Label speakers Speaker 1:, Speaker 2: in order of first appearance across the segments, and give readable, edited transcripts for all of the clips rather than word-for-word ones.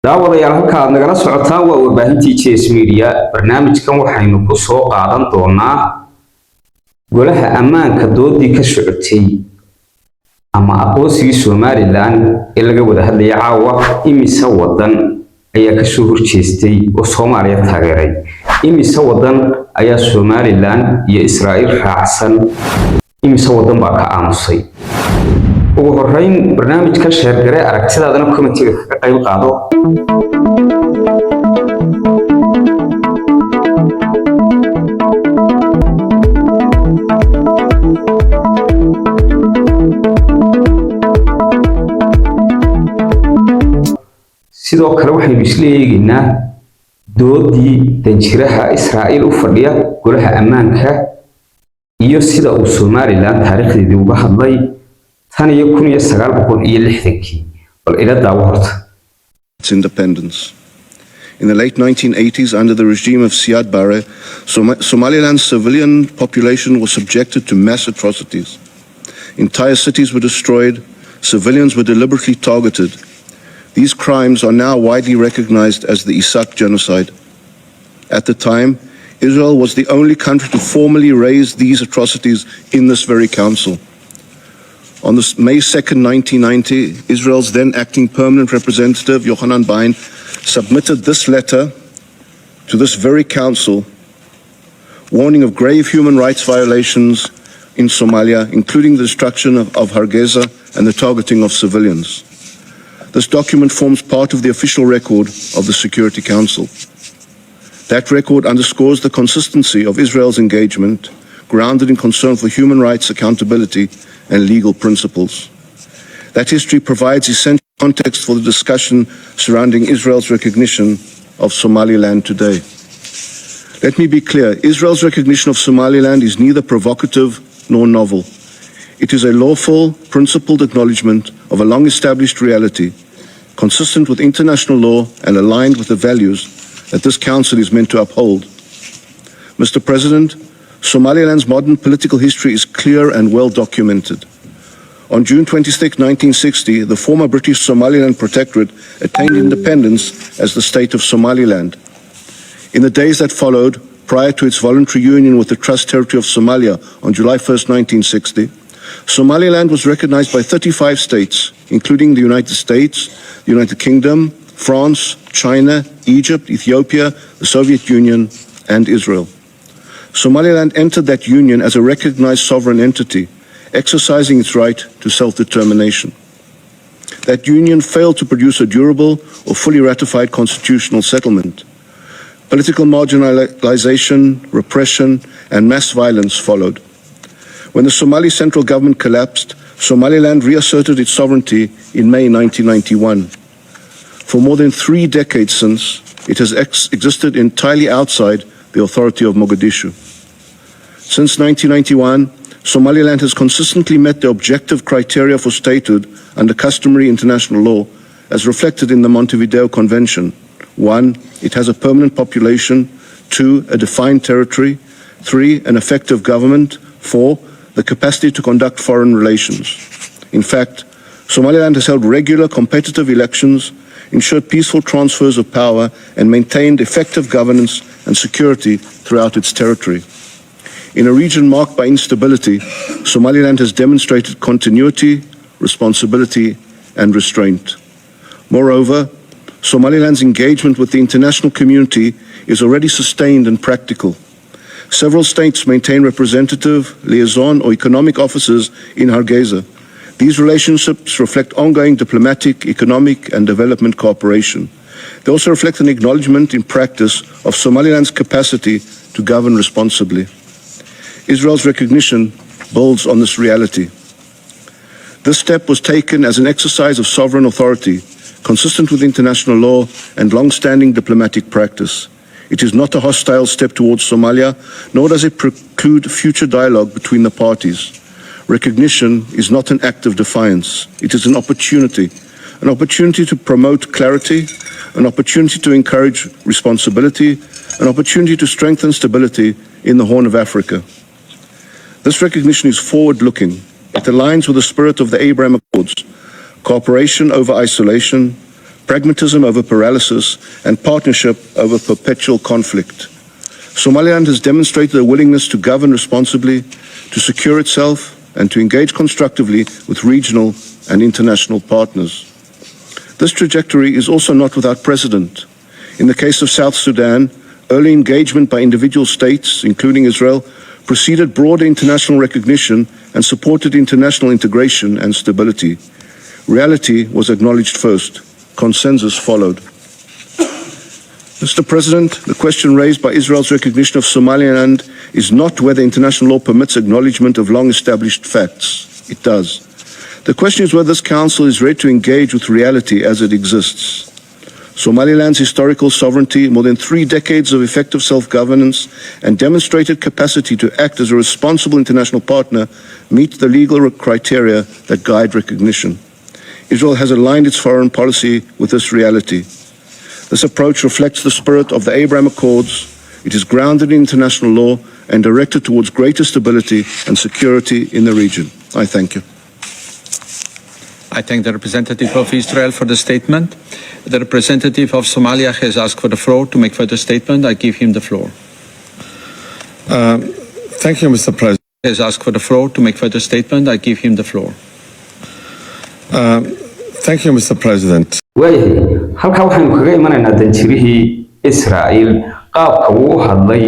Speaker 1: daawadayaal halka aad nagala socotaan waa warbaahintii GS Media barnaamijkan waxaynu ku soo qaadan doonaa Golaha Amaanka doodii ka socotay ama aqoonsiga Somaliland ee laga wada hadlayay caawa imisa wadan ayaa ka soo horjeestay oo Soomaaliya taageeray imisa wadan ayaa Somaliland iyo Israa'iil raacsan imisa wadan baa ka aamusay ugu horeyn barnaamijka share gare aragtidaadana commentiga ka qayb qaado sidoo kale waxaynu isla eegaynaa doodii danjiraha Israa'iil u fadhiya Golaha Amaanka iyo sida uu Somaliland taariikhdeedii uga hadlay tan iyo 1960 bal ila daawo horta
Speaker 2: its independence. In the late 1980s, under the regime of Siad Barre, Somaliland's civilian population was subjected to mass atrocities. Entire cities were destroyed, civilians were deliberately targeted. These crimes are now widely recognized as the Isaaq genocide. At the time, Israel was the only country to formally raise these atrocities in this very council. On May 2nd, 1990, Israel's then acting permanent representative, Yochanan Bain, submitted this letter to this very council, warning of grave human rights violations in Somalia, including the destruction of Hargeisa and the targeting of civilians. This document forms part of the official record of the Security Council. That record underscores the consistency of Israel's engagement, grounded in concern for human rights, accountability, and legal principles. That history provides essential context for the discussion surrounding Israel's recognition of Somaliland today. Let me be clear, Israel's recognition of Somaliland is neither provocative nor novel. It is a lawful, principled acknowledgement of a long-established reality, consistent with international law and aligned with the values that this council is meant to uphold. Mr. President, Somaliland's modern political history is clear and well documented. On June 26, 1960, the former British Somaliland Protectorate attained independence as the state of Somaliland. In the days that followed, prior to its voluntary union with the Trust Territory of Somalia on July 1, 1960, Somaliland was recognized by 35 states, including the United States, the United Kingdom, France, China, Egypt, Ethiopia, the Soviet Union, and Israel. Somaliland entered that union as a recognized sovereign entity, exercising its right to self-determination. That union failed to produce a durable or fully ratified constitutional settlement. Political marginalization, repression, and mass violence followed. When the Somali central government collapsed, Somaliland reasserted its sovereignty in May 1991. For more than 3 decades since, it has existed entirely outside the authority of Mogadishu. Since 1991, Somaliland has consistently met the objective criteria for statehood under customary international law, as reflected in the Montevideo Convention. 1, it has a permanent population. 2, a defined territory. 3, an effective government. 4, the capacity to conduct foreign relations. In fact, Somaliland has held regular competitive elections, ensured peaceful transfers of power, and maintained effective governance and security throughout its territory. In a region marked by instability, Somaliland has demonstrated continuity, responsibility, and restraint. Moreover, Somaliland's engagement with the international community is already sustained and practical. Several states maintain representative, liaison, or economic offices in Hargeisa. These relationships reflect ongoing diplomatic, economic, and development cooperation. They also reflect an acknowledgement in practice of Somaliland's capacity to govern responsibly. Israel's recognition builds on this reality. This step was taken as an exercise of sovereign authority, consistent with international law and long-standing diplomatic practice. It is not a hostile step towards Somalia, nor does it preclude future dialogue between the parties. Recognition is not an act of defiance. It is an opportunity to promote clarity, an opportunity to encourage responsibility, an opportunity to strengthen stability in the Horn of Africa. This recognition is forward-looking. It aligns with the spirit of the Abraham Accords, cooperation over isolation, pragmatism over paralysis, and partnership over perpetual conflict. Somaliland has demonstrated a willingness to govern responsibly, to secure itself, and to engage constructively with regional and international partners. This trajectory is also not without precedent. In the case of South Sudan, early engagement by individual states, including Israel, preceded broader international recognition and supported international integration and stability. Reality was acknowledged first. Consensus followed. Mr. President, the question raised by Israel's recognition of Somaliland is not whether international law permits acknowledgement of long-established facts. It does. The question is whether this Council is ready to engage with reality as it exists. Somaliland's historical sovereignty, more than 3 decades of effective self-governance, and demonstrated capacity to act as a responsible international partner meet the legal criteria that guide recognition. Israel has aligned its foreign policy with this reality. This approach reflects the spirit of the Abraham Accords. It is grounded in international law and directed towards greater stability and security in the region. I thank you.
Speaker 3: I thank the representative of Israel for the statement. The representative of Somalia has asked for the floor to make further statement. I give him the floor.
Speaker 4: Thank you, Mr. President.
Speaker 3: Has asked for the floor to make further statement. I give him the floor.
Speaker 4: Thank you, Mr. President.
Speaker 1: waayahay halkaa waxaynu kaga imanaynaa danjirihii Israa'iil qaabka uu u hadlay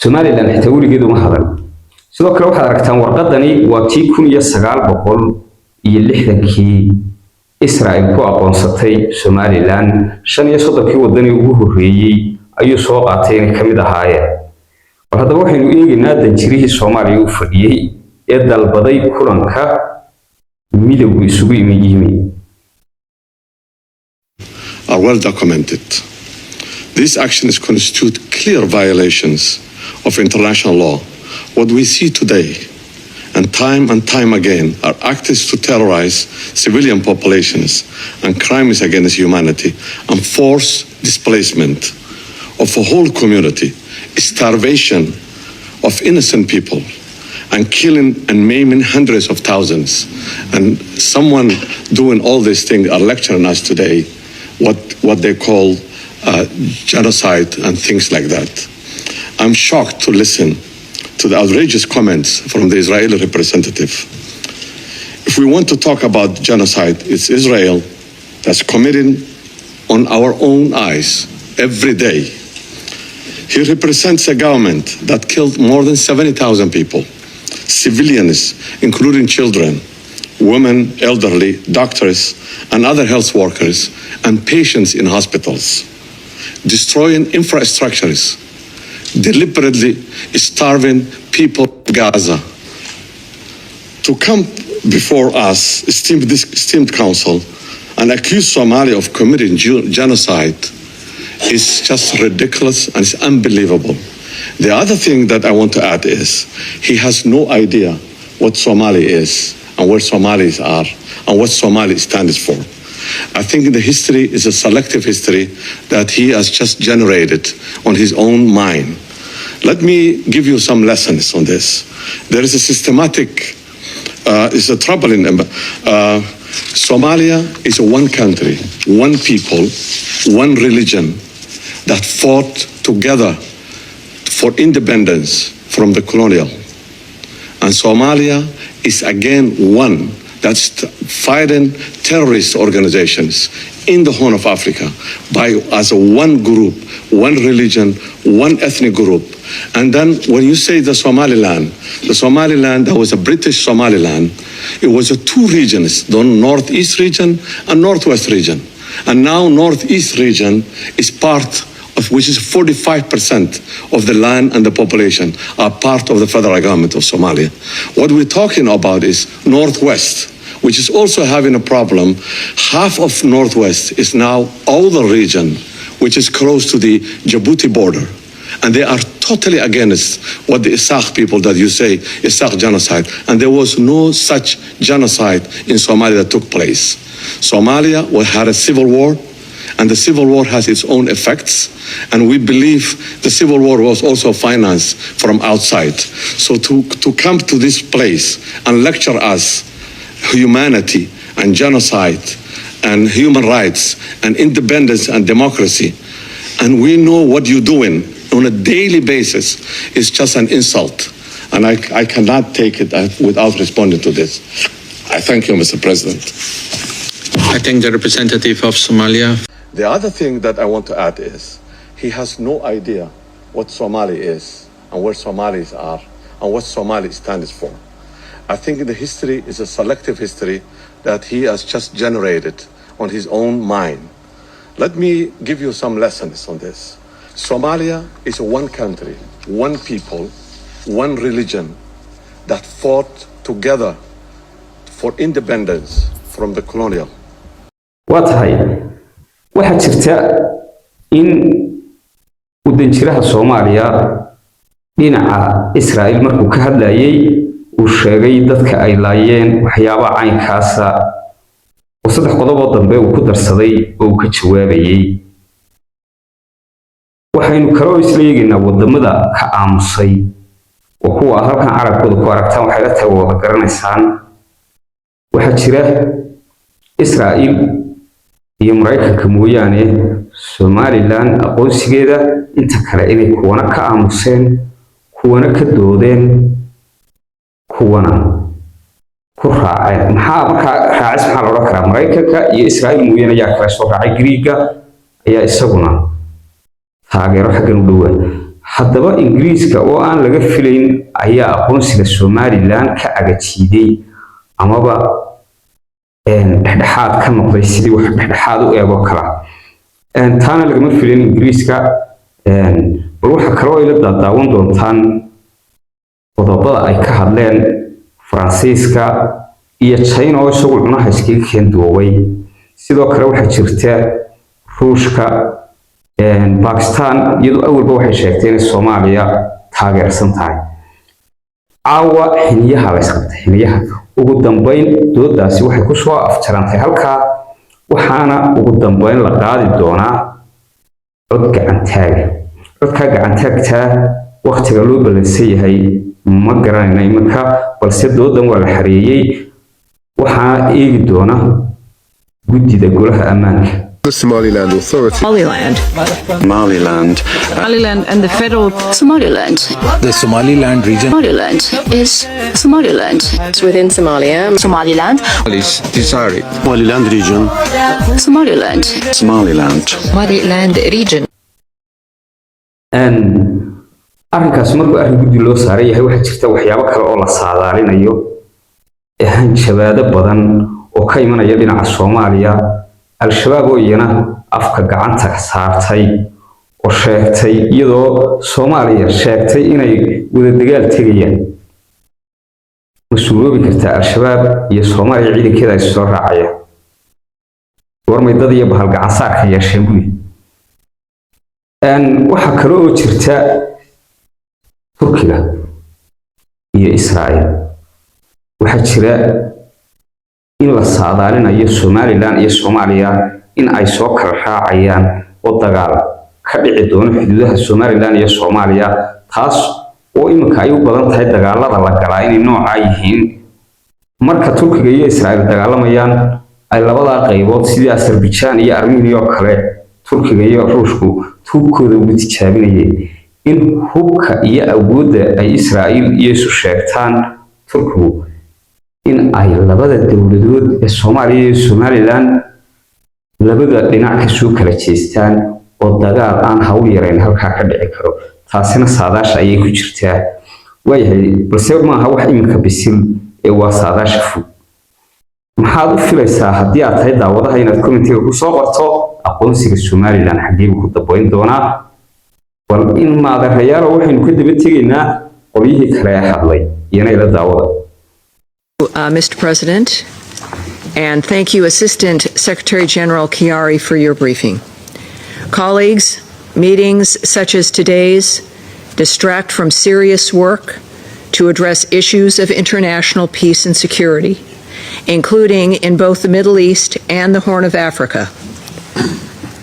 Speaker 1: Somaliland xitaa weligeed uma hadal sidoo kale waxaad aragtaan warqadani waa tii 1960kii Israa'iil ku aqoonsatay Somaliland 35kii wadani ugu horeeyay ayuu soo qaatay in kamid ahaayeen war hadaba waxaynu eegaynaa danjirihii Soomaaliya u fadhiyay ee dalbaday kulanka midowga isugu yimi
Speaker 5: are well documented. These actions constitute clear violations of international law. What we see today and time again are acts to terrorize civilian populations and crimes against humanity and forced displacement of a whole community, starvation of innocent people, and killing and maiming hundreds of thousands. And someone doing all these things are lecturing us today what they call genocide and things like that. I'm shocked to listen to the outrageous comments from the Israeli representative. If we want to talk about genocide, it's Israel that's committing on our own eyes every day. He represents a government that killed more than 70,000 people, civilians, including children, women, elderly, doctors, and other health workers, and patients in hospitals, destroying infrastructures, deliberately starving people in Gaza. To come before us, esteemed council, and accuse Somalia of committing genocide is just ridiculous and it's unbelievable. The other thing that I want to add is he has no idea what Somalia is and where Somalis are and what Somalia stands for. I think the history is a selective history that he has just generated on his own mind. Let me give you some lessons on this. There is a systematic, it's a troubling, Somalia is one country, one people, one religion that fought together for independence from the colonial. And Somalia is again one that's fighting terrorist organizations in the Horn of Africa as a one group, one religion, one ethnic group. And then when you say the Somaliland, that was a British Somaliland, it was a two regions, the Northeast region and Northwest region. And now Northeast region is part of which is 45% of the land and the population are part of the federal government of Somalia. What we're talking about is Northwest, which is also having a problem. Half of Northwest is now all the region, which is close to the Djibouti border. And they are totally against what the Isaq people that you say, Isaq genocide. And there was no such genocide in Somalia that took place. Somalia had a civil war, and the civil war has its own effects. And we believe the civil war was also financed from outside. So to come to this place and lecture us humanity and genocide and human rights and independence and democracy, and we know what you're doing on a daily basis, is just an insult. And I cannot take it without responding to this. I thank you, Mr. President.
Speaker 3: I thank the representative of Somalia.
Speaker 5: The other thing that I want to add is he has no idea what Somali is and where Somalis are and what Somali stands for. I think the history is a selective history that he has just generated on his own mind. Let me give you some lessons on this. Somalia is one country, one people, one religion that fought together for independence from the colonial.
Speaker 1: waa tahay waxaa jirta in wadanjiraha Soomaaliya dhinaca Israa'iil markuu ka hadlayay uu sheegay dadka ay laayeen waxyaabo caynkaasa oo saddex qodob oo dambe uu ku darsaday oo uu ka jawaabayay. waxaynu kaloo isla eegaynaa wadamada ka aamusay oo kuwa halkan carabkooda ku aragtaan waxay la tahay wada garanaysaan. waxaa jira Israa'iil iyo Mareykanka mooyaane Somaliland aqoonsigeeda inta kale inay kuwana ka aamuseen, kuwana ka doodeen, kuwana ku raaceen. maxaa raacis maxaa la odhan karaa? Mareykanka iyo Israa'iil mooyaane ayaa kala soo raacay. Greega ayaa isaguna taageero xaggan u dhowaa. haddaba Ingiriiska oo aan laga filayn ayaa aqoonsiga Somaliland ka agajiiday amaba dhexdhexaad ka noqday sidii wax dhexdhexaad u eego kala. taana lagama filayn Ingiriiska. bal waxa kaloo ay la daawan doontaan qodobada ay ka hadleen Faransiiska iyo China oo isagu cunaha iskaga keendoobay. sidoo kale waxaa jirta Ruushka, Pakistan iyadoo awalba waxay sheegtay in Soomaaliya taageersan tahay. caawa xiniyaha la isqabtay. xiniyaha ugu dambeyn doodaasi waxay ku soo afjarantay halkaa, waxaana ugu dambeyn la qaadi doonaa cod gacan taag. codka gacan taagta waqtiga loo balansan yahay ma garanayna iminka, balse doodan waa la xareeyay. waxaa eegi doona guddida Golaha Amaanka.
Speaker 4: The Somaliland Authority.
Speaker 6: Somaliland and the federal
Speaker 7: Somaliland.
Speaker 8: The Somaliland region.
Speaker 7: Somaliland is Somaliland.
Speaker 6: It's within Somalia.
Speaker 7: Somaliland.
Speaker 3: Is desired.
Speaker 8: Somaliland region.
Speaker 7: Somaliland.
Speaker 8: Somaliland.
Speaker 6: Somaliland region.
Speaker 1: arrinkaas markuu arrin guddi loo saaray yahay waxaa jirta waxyaabo kale oo la saadaalinayo hanjabaado badan oo ka imanaya dhinaca Soomaaliya. Al-Shabaab oo iyana afka gacanta saartay oo sheegtay iyadoo Soomaaliya sheegtay inay wada dagaal tegayaan. mas-uuloobi kartaa Al-Shabaab iyo Soomaaliya ciidankeeda ay soo raacayaan. warmay dad iyo bahal gacan saarka yeesheen buy. waxaa kale oo jirta Turkiga iyo Israa'iil. waxaa jira in la saadaalinayo Somaliland iyo Soomaaliya in ay soo kala raacayaan oo dagaal ka dhici doono xuduudaha Somaliland iyo Soomaaliya, taas oo iminka ay u badan tahay dagaalada la galaa inay nooca yihiin. marka Turkiga iyo Israa'iil dagaalamayaan ay labada qaybood sidii Azerbaijan iyo Armenia oo kale Turkiga iyo Ruushku hubkooda ugu tijaabinayeen in hubka iyo awoodda ay Israa'iil iyo isu sheegtaan Turkigu in ay labada dawladood ee Soomaaliya iyo Somaliland labada dhinac ka soo kala jeestaan oo dagaal aan hawl yarayn halka ka dhici karo. taasina saadaasha ayay ku jirtaa. waayahay balse maaha wax iminka bisil ee waa saadaasha fog. maxaad u filaysaa haddii aad tahay daawadaha inaad commentiga ku soo qorto aqoonsiga Somaliland xaggee ku dambeyn doonaa? bal in maadarayaal waxaynu ka daba tegaynaa qolyihii kale ee hadlay iyana ila daawada.
Speaker 6: Mr. President, and thank you, Assistant Secretary General Chiari, for your briefing. Colleagues, meetings such as today's distract from serious work to address issues of international peace and security, including in both the Middle East and the Horn of Africa.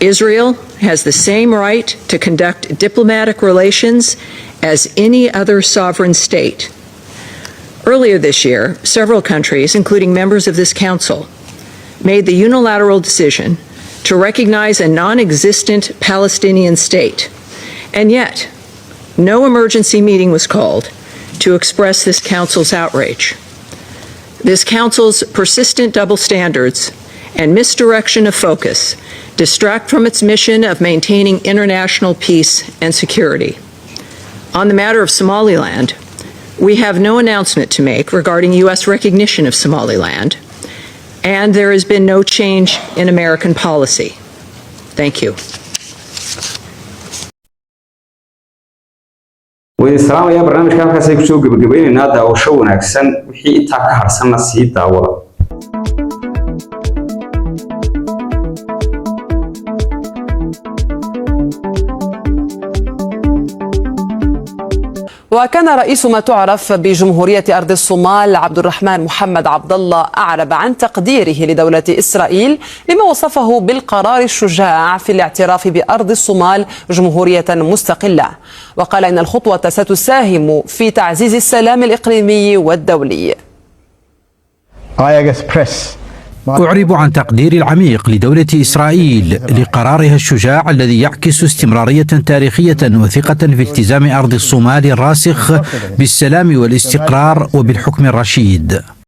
Speaker 6: Israel has the same right to conduct diplomatic relations as any other sovereign state. Earlier this year, several countries, including members of this council, made the unilateral decision to recognize a non-existent Palestinian state, and yet no emergency meeting was called to express this Council's outrage. This Council's persistent double standards and misdirection of focus distract from its mission of maintaining international peace and security. On the matter of Somaliland, we have no announcement to make regarding U.S. recognition of Somaliland, and there has been no change in American policy. Thank you.
Speaker 1: والسلام يا برنامج كان كاسي كشوف قبل نادا وشو نكسن وحي تاكهر سنة سيدا ولا
Speaker 9: وكان رئيس ما تعرف بجمهورية أرض الصومال عبد الرحمن محمد عبد الله أعرب عن تقديره لدولة إسرائيل لما وصفه بالقرار الشجاع في الاعتراف بأرض الصومال جمهورية مستقلة، وقال إن الخطوة ستساهم في تعزيز السلام الإقليمي والدولي.
Speaker 10: أعرب عن تقديري العميق لدولة إسرائيل لقرارها الشجاع الذي يعكس استمرارية تاريخية وثقة في التزام أرض الصومال الراسخ بالسلام والاستقرار وبالحكم الرشيد.